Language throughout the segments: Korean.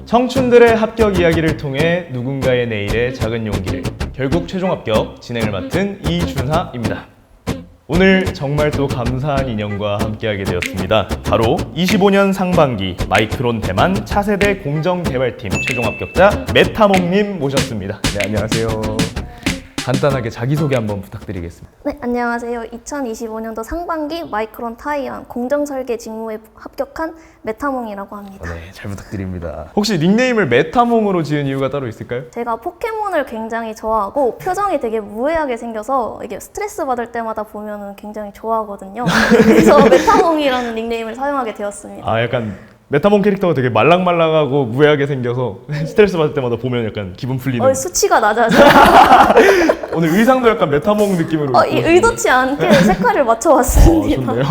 청춘들의 합격 이야기를 통해 누군가의 내일에 작은 용기를, 결국 최종 합격 진행을 맡은 이준하입니다. 오늘 정말 또 감사한 인연과 함께하게 되었습니다. 바로 25년 상반기 마이크론 대만 차세대 공정개발팀 최종 합격자 메타몽님 모셨습니다. 네, 안녕하세요. 간단하게 자기소개 한번 부탁드리겠습니다. 네, 안녕하세요. 2025년도 상반기 마이크론 타이완 공정설계 직무에 합격한 메타몽이라고 합니다. 네, 잘 부탁드립니다. 혹시 닉네임을 메타몽으로 지은 이유가 따로 있을까요? 제가 포켓몬을 굉장히 좋아하고 표정이 되게 무해하게 생겨서 이게 스트레스 받을 때마다 보면은 굉장히 좋아하거든요. 그래서 메타몽이라는 닉네임을 사용하게 되었습니다. 아, 약간 메타몽 캐릭터가 되게 말랑말랑하고 무해하게 생겨서 스트레스 받을 때마다 보면 약간 기분 풀리는. 수치가 낮아져. 오늘 의상도 약간 메타몽 느낌으로. 의도치 않게 색깔을 맞춰왔습니다. 좋네요.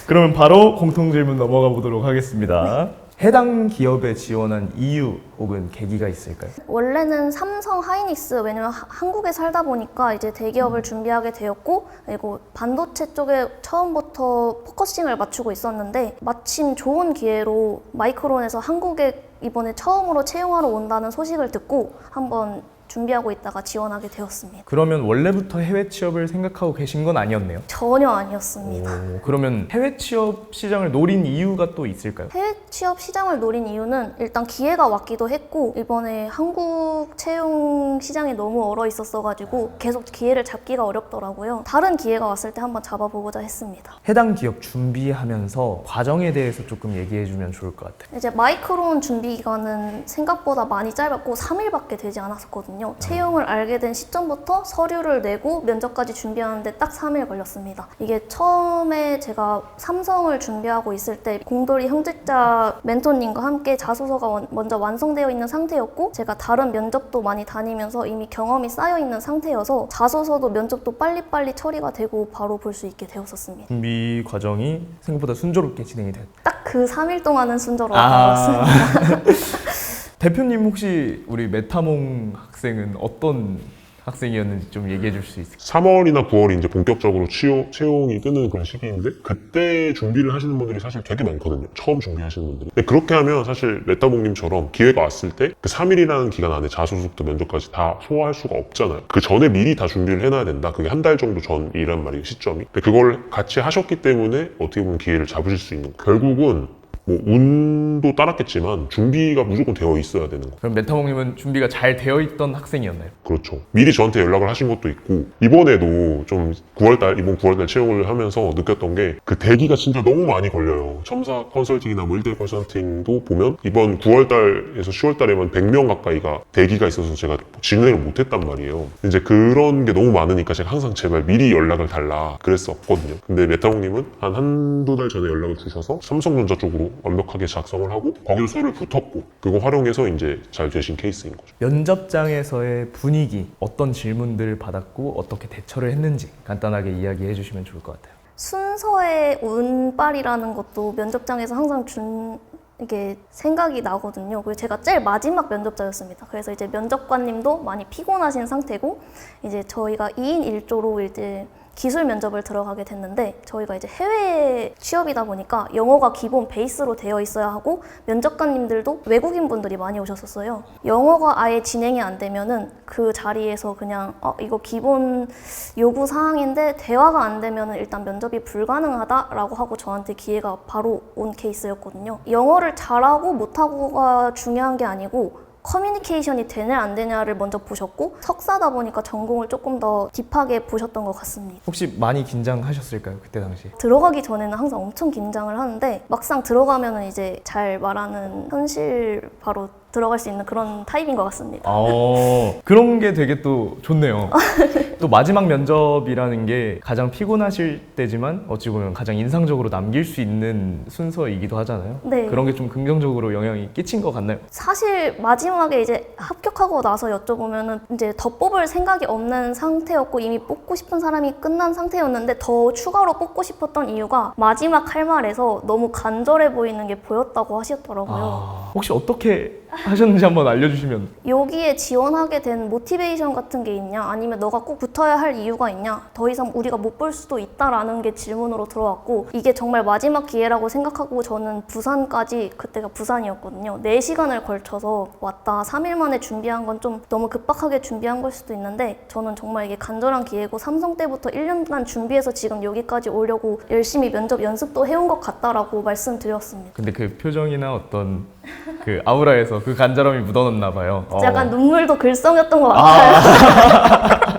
그러면 바로 공통 질문 넘어가 보도록 하겠습니다. 해당 기업에 지원한 이유 혹은 계기가 있을까요? 원래는 삼성 하이닉스, 왜냐면 한국에 살다 보니까 이제 대기업을 준비하게 되었고, 그리고 반도체 쪽에 처음부터 포커싱을 맞추고 있었는데 마침 좋은 기회로 마이크론에서 한국에 이번에 처음으로 채용하러 온다는 소식을 듣고 한번 준비하고 있다가 지원하게 되었습니다. 그러면 원래부터 해외 취업을 생각하고 계신 건 아니었네요? 전혀 아니었습니다. 그러면 해외 취업 시장을 노린 이유가 또 있을까요? 해외 취업 시장을 노린 이유는 일단 기회가 왔기도 했고, 이번에 한국 채용 시장이 너무 얼어 있었어가지고 계속 기회를 잡기가 어렵더라고요. 다른 기회가 왔을 때 한번 잡아보고자 했습니다. 해당 기업 준비하면서 과정에 대해서 조금 얘기해주면 좋을 것 같아요. 이제 마이크론 준비 기간은 생각보다 많이 짧았고 3일밖에 되지 않았었거든요. 채용을 알게 된 시점부터 서류를 내고 면접까지 준비하는데 딱 3일 걸렸습니다. 이게 처음에 제가 삼성을 준비하고 있을 때 공돌이 형제자 멘토님과 함께 자소서가 먼저 완성되어 있는 상태였고, 제가 다른 면접도 많이 다니면서 이미 경험이 쌓여 있는 상태여서 자소서도 면접도 빨리빨리 처리가 되고 바로 볼 수 있게 되었었습니다. 준비 과정이 생각보다 순조롭게 진행이 됐다. 딱 그 3일 동안은 순조로웠습니다. 대표님 혹시 우리 메타몽 학생은 어떤 학생이었는지 좀 얘기해 줄 수 있을까요? 3월이나 9월이 이제 본격적으로 채용이 뜨는 그런 시기인데, 그때 준비를 하시는 분들이 사실 되게 많거든요. 처음 준비하시는 분들이. 근데 그렇게 하면 사실 메타몽님처럼 기회가 왔을 때 그 3일이라는 기간 안에 자소서부터 면접까지 다 소화할 수가 없잖아요. 그 전에 미리 다 준비를 해놔야 된다. 그게 한 달 정도 전이란 말이에요, 시점이. 근데 그걸 같이 하셨기 때문에 어떻게 보면 기회를 잡으실 수 있는 거예요. 결국은 뭐 운도 따랐겠지만 준비가 무조건 되어 있어야 되는 거예요. 그럼 메타몽님은 준비가 잘 되어 있던 학생이었나요? 그렇죠. 미리 저한테 연락을 하신 것도 있고, 이번에도 좀 이번 9월달 채용을 하면서 느꼈던 게 그 대기가 진짜 너무 많이 걸려요. 첨사 컨설팅이나 뭐 1대1 컨설팅도 보면 이번 9월달에서 10월달에만 100명 가까이가 대기가 있어서 제가 진행을 못했단 말이에요. 이제 그런 게 너무 많으니까 제가 항상 제발 미리 연락을 달라 그랬었거든요. 근데 메타몽님은 한두 달 전에 연락을 주셔서 삼성전자 쪽으로 완벽하게 작성을 하고 거기서 서류를 붙었고, 그거 활용해서 이제 잘 되신 케이스인 거죠. 면접장에서의 분위기, 어떤 질문들을 받았고 어떻게 대처를 했는지 간단하게 이야기해 주시면 좋을 것 같아요. 순서의 운빨이라는 것도 면접장에서 항상 이게 생각이 나거든요. 그리고 제가 제일 마지막 면접자였습니다. 그래서 이제 면접관님도 많이 피곤하신 상태고, 이제 저희가 2인 1조로 이제 기술 면접을 들어가게 됐는데, 저희가 이제 해외 취업이다 보니까 영어가 기본 베이스로 되어 있어야 하고, 면접관님들도 외국인 분들이 많이 오셨었어요. 영어가 아예 진행이 안 되면은 그 자리에서 그냥 이거 기본 요구 사항인데 대화가 안 되면은 일단 면접이 불가능하다라고 하고 저한테 기회가 바로 온 케이스였거든요. 영어를 잘하고 못하고가 중요한 게 아니고 커뮤니케이션이 되냐 안 되냐를 먼저 보셨고, 석사다 보니까 전공을 조금 더 딥하게 보셨던 것 같습니다. 혹시 많이 긴장하셨을까요? 그때 당시? 들어가기 전에는 항상 엄청 긴장을 하는데 막상 들어가면은 이제 잘 말하는 현실 바로 들어갈 수 있는 그런 타입인 것 같습니다. 그런 게 되게 또 좋네요. 또 마지막 면접이라는 게 가장 피곤하실 때지만 어찌 보면 가장 인상적으로 남길 수 있는 순서이기도 하잖아요. 네. 그런 게 좀 긍정적으로 영향이 끼친 것 같나요? 사실 마지막에 이제 합격하고 나서 여쭤보면은 이제 더 뽑을 생각이 없는 상태였고, 이미 뽑고 싶은 사람이 끝난 상태였는데 더 추가로 뽑고 싶었던 이유가 마지막 할 말에서 너무 간절해 보이는 게 보였다고 하시더라고요. 혹시 어떻게 하셨는지 한번 알려주시면. 여기에 지원하게 된 모티베이션 같은 게 있냐? 아니면 너가 꼭 붙어야 할 이유가 있냐? 더 이상 우리가 못 볼 수도 있다라는 게 질문으로 들어왔고, 이게 정말 마지막 기회라고 생각하고 저는 부산까지, 그때가 부산이었거든요. 4시간을 걸쳐서 왔다. 3일 만에 준비한 건 좀 너무 급박하게 준비한 걸 수도 있는데, 저는 정말 이게 간절한 기회고 삼성 때부터 1년간 준비해서 지금 여기까지 오려고 열심히 면접 연습도 해온 것 같다라고 말씀드렸습니다. 근데 그 표정이나 어떤 그 아우라에서 그 간절함이 묻어났나 봐요. 약간 눈물도 글썽였던 것 같아요.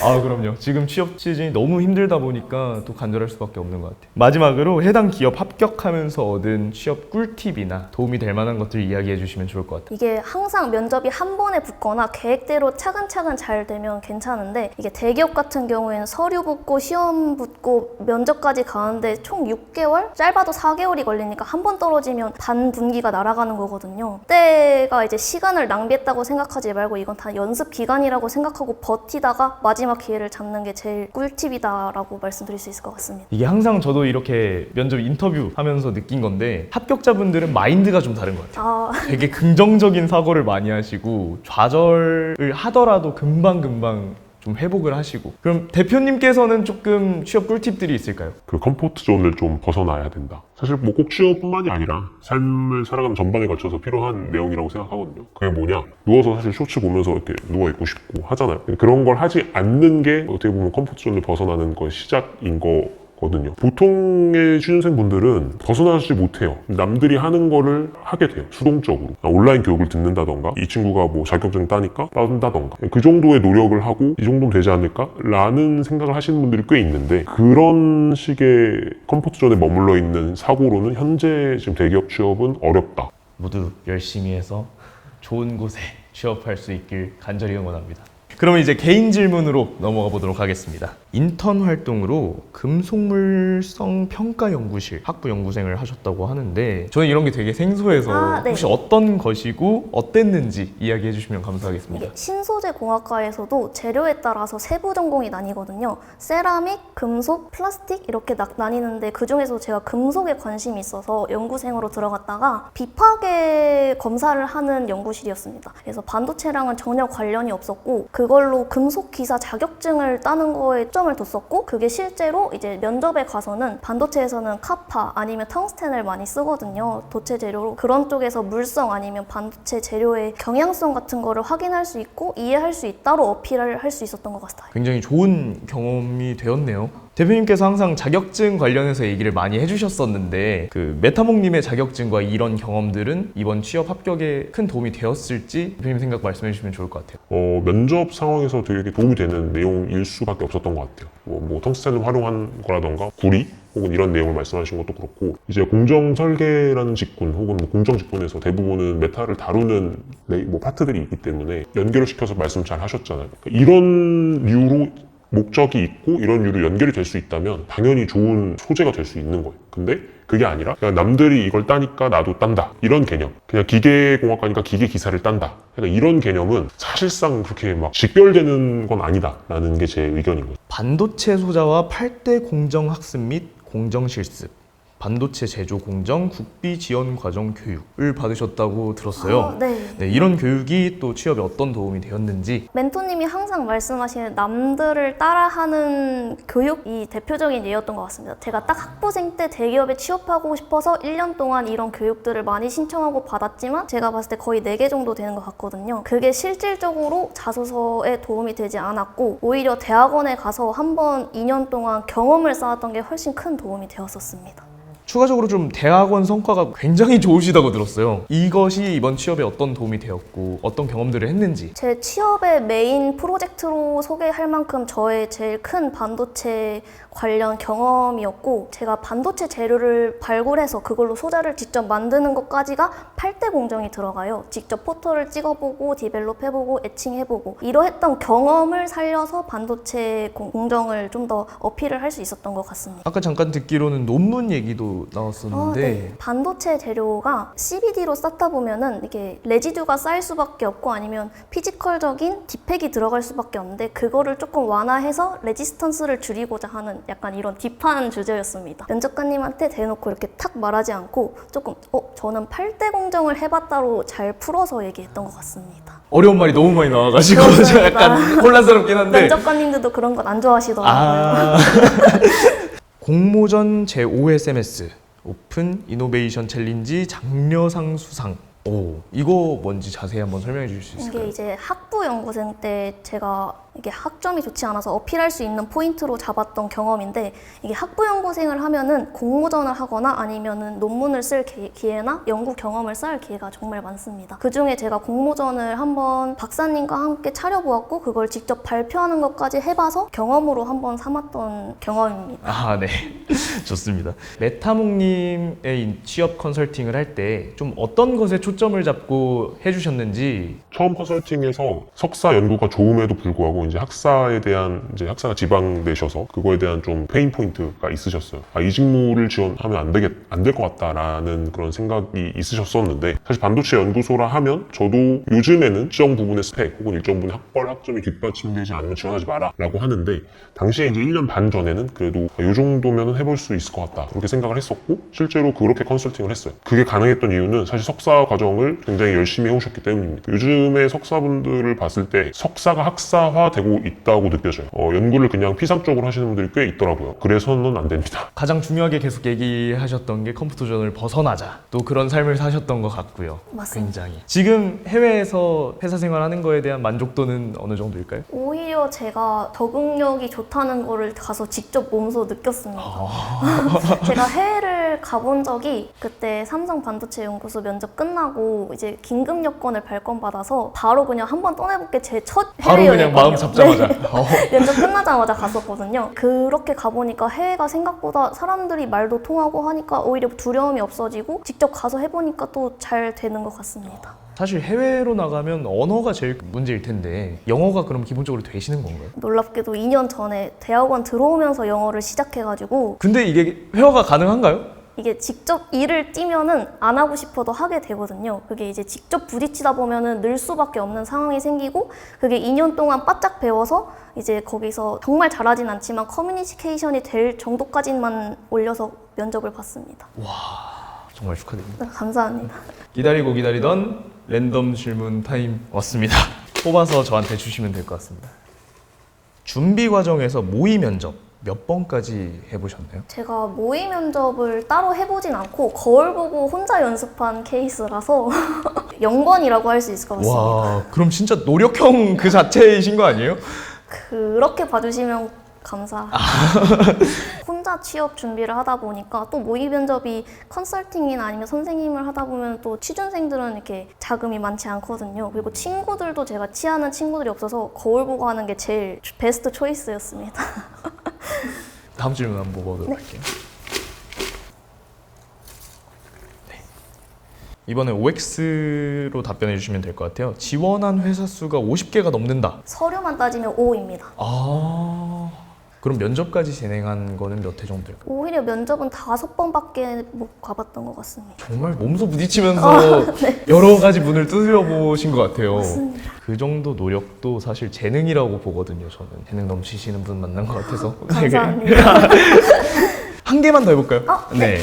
아, 그럼요. 지금 취업 시즌이 너무 힘들다 보니까 또 간절할 수밖에 없는 것 같아요. 마지막으로 해당 기업 합격하면서 얻은 취업 꿀팁이나 도움이 될 만한 것들 이야기해 주시면 좋을 것 같아요. 이게 항상 면접이 한 번에 붙거나 계획대로 차근차근 잘 되면 괜찮은데, 이게 대기업 같은 경우에는 서류 붙고 시험 붙고 면접까지 가는데 총 6개월? 짧아도 4개월이 걸리니까 한 번 떨어지면 반 분기가 날아가는 거거든요. 그때가 이제 시간을 낭비했다고 생각하지 말고 이건 다 연습 기간이라고 생각하고 버티다가 마지막 기회를 잡는 게 제일 꿀팁이다라고 말씀드릴 수 있을 것 같습니다. 이게 항상 저도 이렇게 면접 인터뷰 하면서 느낀 건데, 합격자분들은 마인드가 좀 다른 것 같아요. 되게 긍정적인 사고를 많이 하시고 좌절을 하더라도 금방금방 좀 회복을 하시고. 그럼 대표님께서는 조금 취업 꿀팁들이 있을까요? 그 컴포트 존을 좀 벗어나야 된다. 사실 뭐 꼭 취업뿐만이 아니라 삶을 살아가는 전반에 걸쳐서 필요한 내용이라고 생각하거든요. 그게 뭐냐? 누워서 사실 쇼츠 보면서 이렇게 누워있고 싶고 하잖아요. 그런 걸 하지 않는 게 어떻게 보면 컴포트 존을 벗어나는 거 시작인 거거든요. 보통의 취준생분들은 벗어나지 못해요. 남들이 하는 거를 하게 돼요. 수동적으로. 온라인 교육을 듣는다던가, 이 친구가 뭐 자격증 따니까 딴다던가, 그 정도의 노력을 하고 이 정도면 되지 않을까? 라는 생각을 하시는 분들이 꽤 있는데, 그런 식의 컴포트존에 머물러 있는 사고로는 현재 지금 대기업 취업은 어렵다. 모두 열심히 해서 좋은 곳에 취업할 수 있길 간절히 응원합니다. 그러면 이제 개인 질문으로 넘어가 보도록 하겠습니다. 인턴 활동으로 금속물성 평가 연구실 학부 연구생을 하셨다고 하는데, 저는 이런 게 되게 생소해서 네. 혹시 어떤 것이고 어땠는지 이야기해 주시면 감사하겠습니다. 이게 신소재 공학과에서도 재료에 따라서 세부 전공이 나뉘거든요. 세라믹, 금속, 플라스틱 이렇게 나뉘는데, 그 중에서 제가 금속에 관심이 있어서 연구생으로 들어갔다가 비파괴 검사를 하는 연구실이었습니다. 그래서 반도체랑은 전혀 관련이 없었고, 그걸로 금속 기사 자격증을 따는 거에 점을 뒀었고, 그게 실제로 이제 면접에 가서는 반도체에서는 카파 아니면 텅스텐을 많이 쓰거든요. 도체 재료로. 그런 쪽에서 물성 아니면 반도체 재료의 경향성 같은 거를 확인할 수 있고 이해할 수 있다로 어필을 할 수 있었던 것 같아요. 굉장히 좋은 경험이 되었네요. 대표님께서 항상 자격증 관련해서 얘기를 많이 해주셨었는데, 그 메타몽님의 자격증과 이런 경험들은 이번 취업 합격에 큰 도움이 되었을지 대표님 생각 말씀해 주시면 좋을 것 같아요. 면접 상황에서 되게 도움이 되는 내용일 수밖에 없었던 것 같아요. 뭐 텅스텐을 활용한 거라던가 구리 혹은 이런 내용을 말씀하신 것도 그렇고, 이제 공정 설계라는 직군 혹은 뭐 공정 직군에서 대부분은 메탈을 다루는 뭐 파트들이 있기 때문에 연결을 시켜서 말씀 잘 하셨잖아요. 이런 류로 목적이 있고 이런 류로 연결이 될 수 있다면 당연히 좋은 소재가 될 수 있는 거예요. 근데 그게 아니라 그냥 남들이 이걸 따니까 나도 딴다, 이런 개념. 그냥 기계공학과니까 기계기사를 딴다, 그러니까 이런 개념은 사실상 그렇게 막 직결되는 건 아니다 라는 게 제 의견인 거예요. 반도체 소자와 8대 공정 학습 및 공정 실습, 반도체 제조 공정 국비 지원 과정 교육을 받으셨다고 들었어요. 네. 이런 교육이 또 취업에 어떤 도움이 되었는지. 멘토님이 항상 말씀하시는 남들을 따라하는 교육이 대표적인 예였던 것 같습니다. 제가 딱 학부생 때 대기업에 취업하고 싶어서 1년 동안 이런 교육들을 많이 신청하고 받았지만, 제가 봤을 때 거의 4개 정도 되는 것 같거든요. 그게 실질적으로 자소서에 도움이 되지 않았고, 오히려 대학원에 가서 한번 2년 동안 경험을 쌓았던 게 훨씬 큰 도움이 되었었습니다. 추가적으로 좀 대학원 성과가 굉장히 좋으시다고 들었어요. 이것이 이번 취업에 어떤 도움이 되었고 어떤 경험들을 했는지. 제 취업의 메인 프로젝트로 소개할 만큼 저의 제일 큰 반도체 관련 경험이었고, 제가 반도체 재료를 발굴해서 그걸로 소자를 직접 만드는 것까지가 8대 공정이 들어가요. 직접 포토를 찍어보고 디벨롭 해보고 에칭해보고, 이러했던 경험을 살려서 반도체 공정을 좀 더 어필을 할 수 있었던 것 같습니다. 아까 잠깐 듣기로는 논문 얘기도 나왔었는데 반도체 재료가 CVD로 쌓다 보면은 이게 레지듀가 쌓일 수밖에 없고 아니면 피지컬적인 디펙이 들어갈 수밖에 없는데 그거를 조금 완화해서 레지스턴스를 줄이고자 하는 약간 이런 딥한 주제였습니다. 면접관님한테 대놓고 이렇게 탁 말하지 않고 조금 저는 8대 공정을 해봤다로 잘 풀어서 얘기했던 것 같습니다. 어려운 말이 너무 많이 나와가지고 그렇습니다. 약간 혼란스럽긴 한데 면접관님들도 그런 건 안 좋아하시더라고요. 공모전 제5SMS 오픈 이노베이션 챌린지 장려상 수상. 오, 이거 뭔지 자세히 한번 설명해 주실 수 있을까요? 이게 이제 학부 연구생 때 제가 이게 학점이 좋지 않아서 어필할 수 있는 포인트로 잡았던 경험인데 이게 학부 연구생을 하면은 공모전을 하거나 아니면은 논문을 쓸 기회나 연구 경험을 쌓을 기회가 정말 많습니다. 그 중에 제가 공모전을 한번 박사님과 함께 차려보았고 그걸 직접 발표하는 것까지 해봐서 경험으로 한번 삼았던 경험입니다. 아, 네. 좋습니다. 메타몽님의 취업 컨설팅을 할 때 좀 어떤 것에 초점을 잡고 해주셨는지. 처음 컨설팅에서 석사 연구가 좋음에도 불구하고 이제 학사에 대한 이제 학사가 지방되셔서 그거에 대한 좀 페인 포인트가 있으셨어요. 이 직무를 지원하면 안 될 것 같다라는 그런 생각이 있으셨었는데 사실 반도체 연구소라 하면 저도 요즘에는 일정 부분의 스펙 혹은 일정 부분의 학벌 학점이 뒷받침되지 않으면 지원하지 마라라고 하는데 당시에 이제 1년 반 전에는 그래도 이 정도면 해볼 수 있을 것 같다 그렇게 생각을 했었고 실제로 그렇게 컨설팅을 했어요. 그게 가능했던 이유는 사실 석사 과정을 굉장히 열심히 해오셨기 때문입니다. 요즘의 석사분들을 봤을 때 석사가 학사화되고 있다고 느껴져요. 연구를 그냥 피상적으로 하시는 분들이 꽤 있더라고요. 그래서는 안 됩니다. 가장 중요하게 계속 얘기하셨던 게 컴퓨터존을 벗어나자. 또 그런 삶을 사셨던 것 같고요. 맞습니다. 굉장히. 지금 해외에서 회사 생활하는 거에 대한 만족도는 어느 정도일까요? 오히려 제가 적응력이 좋다는 거를 가서 직접 몸소 느꼈습니다. 제가 해외를 가본 적이 그때 삼성 반도체 연구소 면접 끝나고 이제 긴급 여권을 발권받아서 바로 그냥 한번 떠내볼게 제 첫 바로 해외여행이거든요. 그냥 마음 잡자마자. 면접 끝나자마자 갔었거든요. 그렇게 가보니까 해외가 생각보다 사람들이 말도 통하고 하니까 오히려 두려움이 없어지고 직접 가서 해보니까 또 잘 되는 것 같습니다. 사실 해외로 나가면 언어가 제일 문제일 텐데 영어가 그럼 기본적으로 되시는 건가요? 놀랍게도 2년 전에 대학원 들어오면서 영어를 시작해가지고 근데 이게 회화가 가능한가요? 이게 직접 일을 뛰면은 안 하고 싶어도 하게 되거든요. 그게 이제 직접 부딪히다 보면은 늘 수밖에 없는 상황이 생기고 그게 2년 동안 바짝 배워서 이제 거기서 정말 잘하진 않지만 커뮤니케이션이 될 정도까지만 올려서 면접을 봤습니다. 정말 축하드립니다. 네, 감사합니다. 기다리고 기다리던 랜덤 질문 타임 왔습니다. 뽑아서 저한테 주시면 될 것 같습니다. 준비 과정에서 모의 면접 몇 번까지 해보셨나요? 제가 모의 면접을 따로 해보진 않고 거울 보고 혼자 연습한 케이스라서 0번이라고 할 수 있을 것 같습니다. 와, 그럼 진짜 노력형 그 자체이신 거 아니에요? 그렇게 봐주시면 혼자 취업 준비를 하다 보니까 또 모의 면접이 컨설팅이나 아니면 선생님을 하다 보면 또 취준생들은 이렇게 자금이 많지 않거든요. 그리고 친구들도 제가 치아하는 친구들이 없어서 거울 보고 하는 게 제일 베스트 초이스였습니다. 다음 질문 한번 보도록 할게요. 네. 이번에 OX로 답변해 주시면 될 것 같아요. 지원한 회사 수가 50개가 넘는다. 서류만 따지면 5입니다. 그럼 면접까지 진행한 거는 몇 회 정도 될까요? 오히려 면접은 5번밖에 못 가봤던 것 같습니다. 정말 몸소 부딪히면서 여러 가지 문을 두드려보신 것 같아요. 맞습니다. 그 정도 노력도 사실 재능이라고 보거든요. 저는 재능 넘치시는 분 만난 것 같아서 감사합니다. 한 개만 더 해볼까요? 네.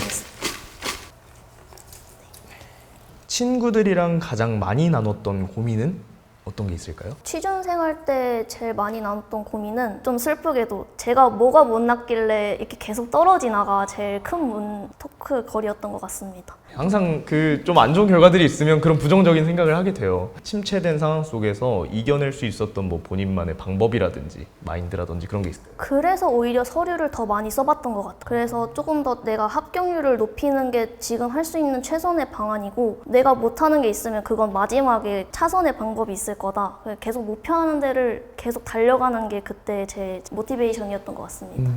친구들이랑 가장 많이 나눴던 고민은 어떤 게 있을까요? 취준생활 때 제일 많이 나눴던 고민은 좀 슬프게도 제가 뭐가 못났길래 이렇게 계속 떨어지나가 제일 큰 토크거리였던 것 같습니다. 항상 그 좀 안 좋은 결과들이 있으면 그런 부정적인 생각을 하게 돼요. 침체된 상황 속에서 이겨낼 수 있었던 뭐 본인만의 방법이라든지 마인드라든지 그런 게 있어요. 그래서 오히려 서류를 더 많이 써봤던 것 같아요. 그래서 조금 더 내가 합격률을 높이는 게 지금 할 수 있는 최선의 방안이고 내가 못하는 게 있으면 그건 마지막에 차선의 방법이 있을 거다. 계속 목표하는 데를 계속 달려가는 게 그때 제 모티베이션이었던 것 같습니다.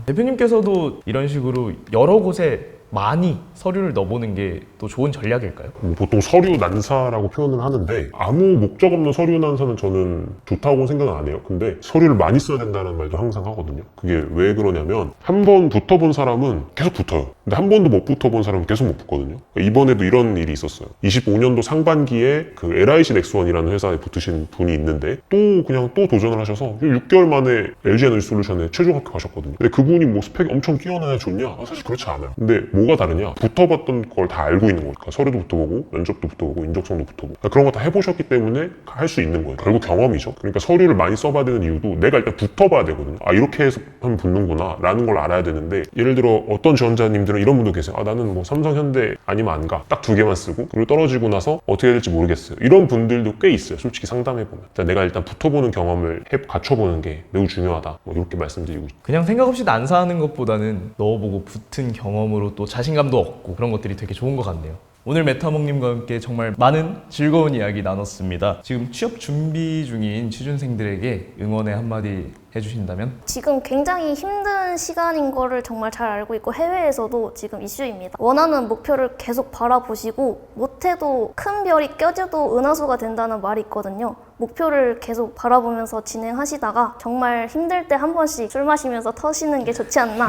대표님께서도 이런 식으로 여러 곳에 많이 서류를 넣어보는 게 또 좋은 전략일까요? 보통 서류 난사라고 표현을 하는데 아무 목적 없는 서류 난사는 저는 좋다고 생각은 안 해요. 근데 서류를 많이 써야 된다는 말도 항상 하거든요. 그게 왜 그러냐면 한 번 붙어본 사람은 계속 붙어요. 근데 한 번도 못 붙어본 사람은 계속 못 붙거든요. 이번에도 이런 일이 있었어요. 25년도 상반기에 그 LIC 넥스원이라는 회사에 붙으신 분이 있는데 또 도전을 하셔서 6개월 만에 LG 에너지 솔루션에 최종 합격하셨거든요. 근데 그분이 뭐 스펙이 엄청 뛰어나야 좋냐? 사실 그렇지 않아요. 근데 뭐가 다르냐? 붙어봤던 걸 다 알고 있는 거니까 서류도 붙어보고 면접도 붙어보고 인적성도 붙어보고 그러니까 그런 거 다 해보셨기 때문에 할 수 있는 거예요. 결국 경험이죠. 그러니까 서류를 많이 써봐야 되는 이유도 내가 일단 붙어봐야 되거든요. 아 이렇게 해서 하면 붙는구나 라는 걸 알아야 되는데 예를 들어 어떤 지원자님들은 이런 분도 계세요. 아 나는 뭐 삼성, 현대 아니면 안 가. 딱 2개만 쓰고 그리고 떨어지고 나서 어떻게 해야 될지 모르겠어요. 이런 분들도 꽤 있어요. 솔직히 상담해보면. 내가 일단 붙어보는 경험을 갖춰보는 게 매우 중요하다. 뭐 이렇게 말씀드리고 싶어요. 그냥 생각 없이 난사하는 것보다는 넣어보고 붙은 경험으로 또 자신감도 얻고 그런 것들이 되게 좋은 것 같네요. 오늘 메타몽님과 함께 정말 많은 즐거운 이야기 나눴습니다. 지금 취업 준비 중인 취준생들에게 응원의 한마디 해주신다면? 지금 굉장히 힘든 시간인 거를 정말 잘 알고 있고 해외에서도 지금 이슈입니다. 원하는 목표를 계속 바라보시고 못해도 큰 별이 껴져도 은하수가 된다는 말이 있거든요. 목표를 계속 바라보면서 진행하시다가 정말 힘들 때 한 번씩 술 마시면서 터시는 게 좋지 않나.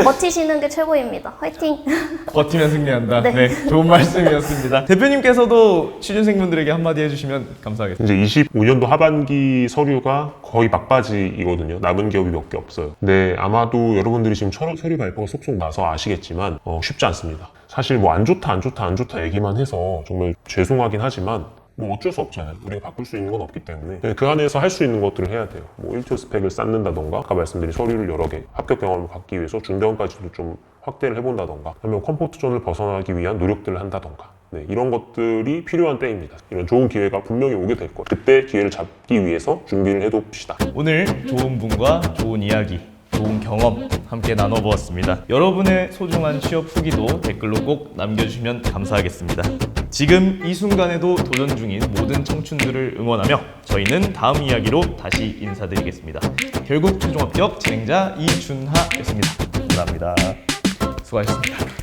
버티시는 게 최고입니다. 화이팅! 버티면 승리한다. 네. 네, 좋은 말씀이었습니다. 대표님께서도 취준생분들에게 한마디 해주시면 감사하겠습니다. 이제 25년도 하반기 서류가 거의 막바지이거든요. 남은 기업이 몇 개 없어요. 근데 아마도 여러분들이 지금 서류 발표가 속속 나서 아시겠지만 쉽지 않습니다. 사실 뭐 안 좋다 얘기만 해서 정말 죄송하긴 하지만 뭐 어쩔 수 없잖아요. 우리가 바꿀 수 있는 건 없기 때문에 그 안에서 할 수 있는 것들을 해야 돼요. 뭐 1초 스펙을 쌓는다던가 아까 말씀드린 서류를 여러 개 합격 경험을 갖기 위해서 중대원까지도 좀 확대를 해본다던가 아니면 컴포트존을 벗어나기 위한 노력들을 한다던가 네, 이런 것들이 필요한 때입니다. 이런 좋은 기회가 분명히 오게 될 거예요. 그때 기회를 잡기 위해서 준비를 해둡시다. 오늘 좋은 분과 좋은 이야기, 좋은 경험 함께 나눠보았습니다. 여러분의 소중한 취업 후기도 댓글로 꼭 남겨주시면 감사하겠습니다. 지금 이 순간에도 도전 중인 모든 청춘들을 응원하며 저희는 다음 이야기로 다시 인사드리겠습니다. 결국 최종 합격 진행자 이준하였습니다. 감사합니다. 수고하셨습니다.